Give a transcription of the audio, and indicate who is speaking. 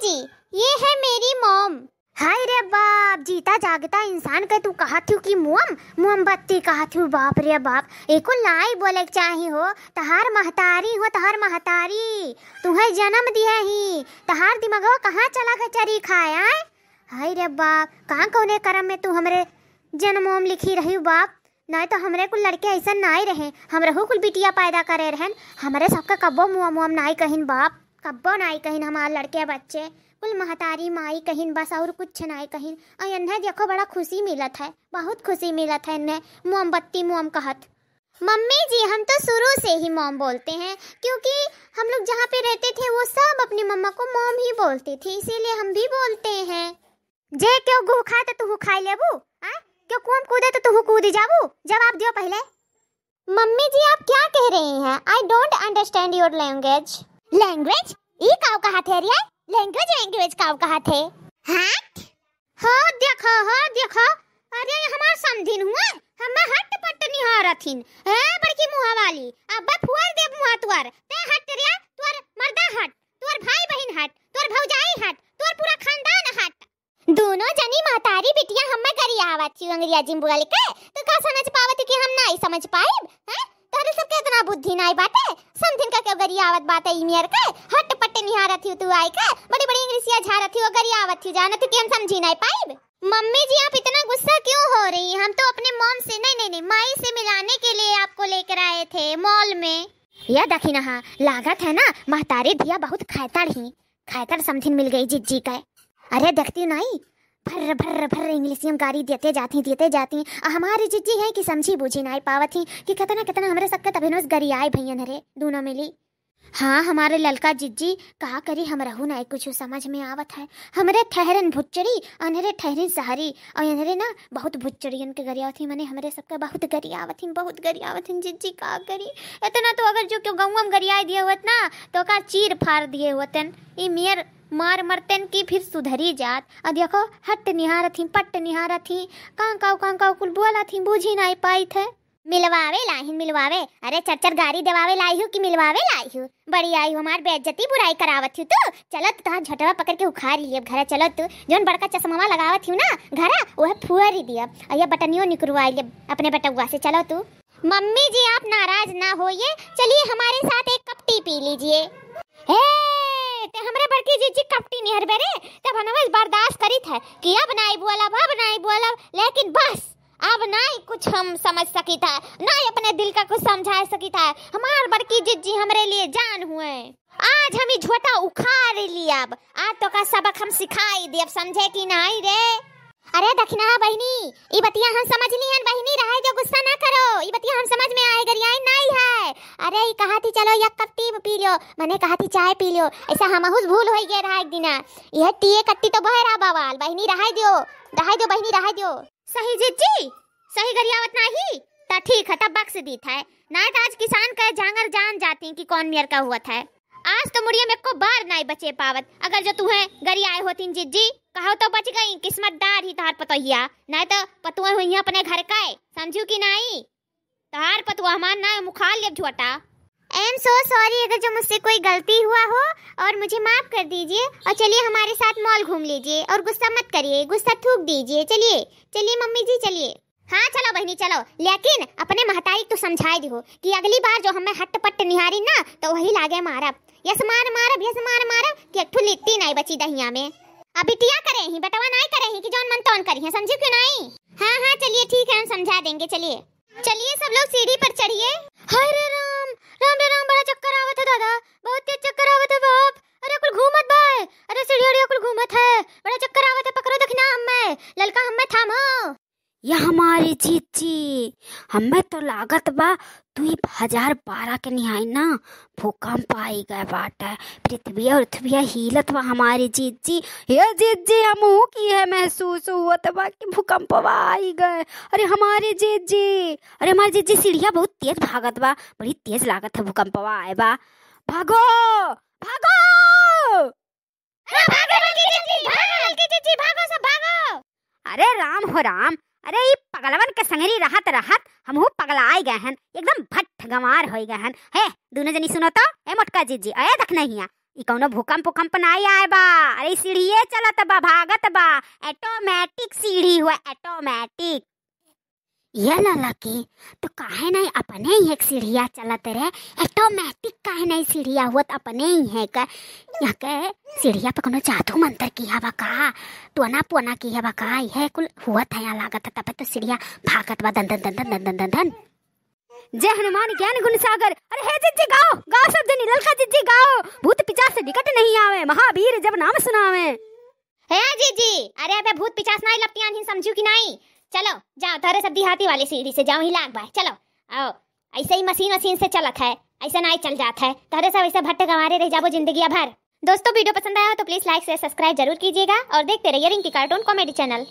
Speaker 1: जी, ये है मेरी मॉम। हाय रे बाप, जीता जागता इंसान के तू कहा थी कि मोमबत्ती कहा थी। बाप रे बाप, एको लाई बोले चाही हो। तहार महतारी हो, तहार महतारी तुम्हें जन्म दिया ही। तहार दिमागवा कहाँ चला के चरी खाए आए। हाय रे बाप, कहाँ कौने करम में तू हमरे जन्मोम लिखी रही बाप। नहीं तो हमरे कुल लड़के ऐसा नहीं रहे, हमरे हो कुल बिटिया पैदा करे रहन। हमरे सबका कब्बो मुआ नहीं कहिन बाप, कब्बो नहीं कहिन। हमारे लड़के बच्चे कुल महतारी माई कहिन बस, और कुछ नहीं कहिन। और इन्हें देखो बड़ा खुशी मिलत है, बहुत खुशी मिलत है इन्हें मोमबत्ती मोम कहत। मम्मी जी, हम तो शुरू से ही मॉम बोलते हैं, क्योंकि हम लोग जहाँ पे रहते थे वो सब अपनी मम्मा को मॉम ही बोलते थे, इसीलिए हम भी बोलते हैं। जे क्यों गु खाए तो तू खाई लेबू, क्यों कुआं कूदे तो तू कूद जाबू। जवाब दियो पहले। मम्मी जी, आप क्या कह रही हैं? I don't understand your language. Language ई काव कहा थे रिया? लैंग्वेज काव कहा थे? हाँ देखो, अरे हमार समझिन हुआ, हमें हट पट निहारथिन है बड़की मुहा वाली। अब फुआर देव मुहा तुअर ते हट रिया, तुअर मर्दा हट, तुअर भाई बहन हट, तुअर भौजाई हट, तुअर पूरा खानदान हट। दोनों जनी महतारी बिटिया हमें गरियावत थी अंग्रेजी बोल के, तो का समझ पावत कि हम नहीं समझ पाइब हैं? तारे सबके इतना बुद्धि नहीं बाटे, समझिन का के गरियावत बात है इमियर के। हट पट निहारत थी तू आई के, बड़ी बड़ी इंग्लिशिया झारत थी वो गरियावत थी, जानत कि हम समझी नहीं पाइब। मम्मी जी, आप इतना गुस्सा क्यों हो रही हैं? हम तो अपने मॉम से नहीं माई से मिलाने के लिए आपको लेकर आए थे मॉल में। यह देखी ना, लागत है ना महतारी धिया बहुत खैतड़ समझिन मिल गई जिज्जी का। अरे देखती नहीं, भर इंग्लिश में गाड़ी देते जाती। हमारी जिज्जी है कि समझी बूझी नहीं पावत ही कि कितना हमरे सबके तभिनोस गरियाए भैया हरे दोनों मिली। हाँ, हमारे ललका जिज्जी कहा करी, हम रहू नहीं कुछ समझ में आवत है। हमरे ठहरन भुच्चड़ी, अनहरे ठहरन सहरी, और अनहरे ना बहुत भुच्चड़ियन के गरियावत मने हमरे सबके बहुत गरियावत जिज्जी का करी। इतना तो अगर जो क्यों गौम गरियाए दिए हुत ना, तो का चीर फाड़ दिए हुतन। ई मेर मार मरतन की फिर सुधरी जात। और देखो हट निहारथी पट निहारथी, कां कुल बोला थी, बूझी नहीं पाई थे। मिलवावे अरे चरचर गाड़ी देवावे लाई हूँ कि मिलवावे लाई हूँ। बड़ी आई हूँ, हमार बेइज्जती बुराई करावत हूँ। तू चलत तो झटवा पकड़ के उखाड़ लिए घर। चलो तू जोन बड़का चश्मा लगावत हूँ ना घर, वह फुअर ही दिया, और ये बटनियों निकलवा लिए अपने बटुआ से। चलो तू। मम्मी जी, आप नाराज ना होइए, चलिए हमारे साथ एक कप टी पी लीजिए। ते हमरे बड़की जीजी कपटी निहर बेरे, तब हनवस बर्दाश्त करी था कि अब नहीं बोला, लेकिन बस अब नहीं कुछ हम समझ सकी था, नहीं अपने दिल का कुछ समझा सकी था। हमार बड़की जीजी हमरे लिए जान हुए। आज हम झोटा उखाड़ लिया, अब आज तो का सबक हम सिखाई दे, अब समझे कि नहीं रे? अरे दखना बहनी, ई बतिया हम समझ लियन बहनी, रहे जो गुस्सा ना करो, ई बतिया हम समझ में आए, गरियाई नहीं है। अरे ई कहा थी चलो एक कप टी पी लियो, मैंने कहा थी चाय पी लियो, ऐसा हमहुस भूल हो गए रहा एक दिन। यह टी कट्टी तो बहरा बवाल बहनी, रहे दो बहनी, रहे दो। सही जिज्जी, सही गरियावत नहीं ता ठीक है, तब बख्श दी था। ना तो आज किसान का झांगर जान जाती कि कौन मेयर का हुआ था। आज तो मुड़िया में को बार नहीं बचे पावत। अगर जो तुम्हें गरियाए होती जिज्जी कहो तो बच गई, किस्मतदार ही तार पतोहिया, नहीं तो पतुआ हुई अपने घर का, समझू कि नहीं? तार पतुआ हमार ना मुखाल ले झोटा। आई एम सो सॉरी, अगर जो मुझसे कोई गलती हुआ हो और मुझे माफ कर दीजिए, और चलिए हमारे साथ मॉल घूम लीजिए, और गुस्सा मत करिए, गुस्सा थूक दीजिए। चलिए मम्मी जी चलिए। हाँ चलो बहनी चलो, लेकिन अपने महतारी तो समझाई दी हो कि अगली बार जो हमें हट पट निहारी ना, तो वही लागे मारब, यसमान मारब कि एक ठुली लिट्टी नहीं बची दहिया में। अब बिटिया करे ही, बटवा नहीं करे ही कि जौन मन तौन करी है, समझी क्यों नहीं? हाँ चलिए ठीक है, हम समझा देंगे। चलिए सब लोग सीढ़ी पर चढ़िए। हाय रे राम, बड़ा चक्कर आवत है दादा, बहुत तेज चक्कर आवत है बाप। अरे कुल घूमत भाई, अरे सीढ़ी कुल घूमत है, बड़ा चक्कर आवत है, पकड़ो दखना हमें, ललका हमें थामो।
Speaker 2: यह हमारी जीजी, हमें तो लागत बा 2012 के निहाई ना भूकंप आई गए बाटे, पृथ्वी और पृथ्वी हिलत बा हमारी जीजी। ये जीजी हमहू की है महसूस हुआ बा कि भूकंप आई गए। अरे हमारी जीजी सीढ़िया बहुत तेज भागत बा, बड़ी तेज लागत है भूकंप आए बा। भागो अरे राम हो राम, अरे ये पगलवन के संगरी रहत हमहू पगलाए गए हन, एकदम भट्ट गंवार हो गए हन। हे दोनों जनी सुनो तो, ए मोटका जीजी आया तक नहीं है, ई कौनो भूकंप नहीं आए बा। अरे सीढ़िए चलत बा, भागत बा। ऑटोमेटिक सीढ़ी हुआ, ऑटोमेटिक। ये लकी तो काहे नहीं अपने ही एक सीढ़िया चलत रहे, ऑटोमेटिक काहे नहीं सीढ़िया हुआ अपने ही है का। यहाँ के सीढ़िया पे कोनो जादू मंत्र किया बा का, टोना पोना किया बा का, यह कुल हुआ था यहाँ लागत तब तो सीढ़िया भागत बा दन दन दन दन दन दन दन दन। जय हनुमान ज्ञान गुण सागर। अरे हे जिज्जी गाओ गाओ सब जनी, ललका जिज्जी गाओ। भूत पिचास से निकट नहीं आवे, महावीर जब नाम सुनावे।
Speaker 1: है जीजी, अरे अबे भूत पिचास नहीं लपटियान ही समझू कि नहीं। चलो जाओ, थारे सब देहाती वाली सीढ़ी से जाओ ही लाग बाय। चलो आओ, ऐसे ही मशीन से चलत है, ऐसा नहीं चल जाता है। थारे सब ऐसे भट्टे गंवारे रह जाबो जिंदगी भर। दोस्तों वीडियो पसंद आया हो तो प्लीज लाइक से सब्सक्राइब जरूर कीजिएगा और देखते रहिए रिंकी कार्टून कॉमेडी चैनल।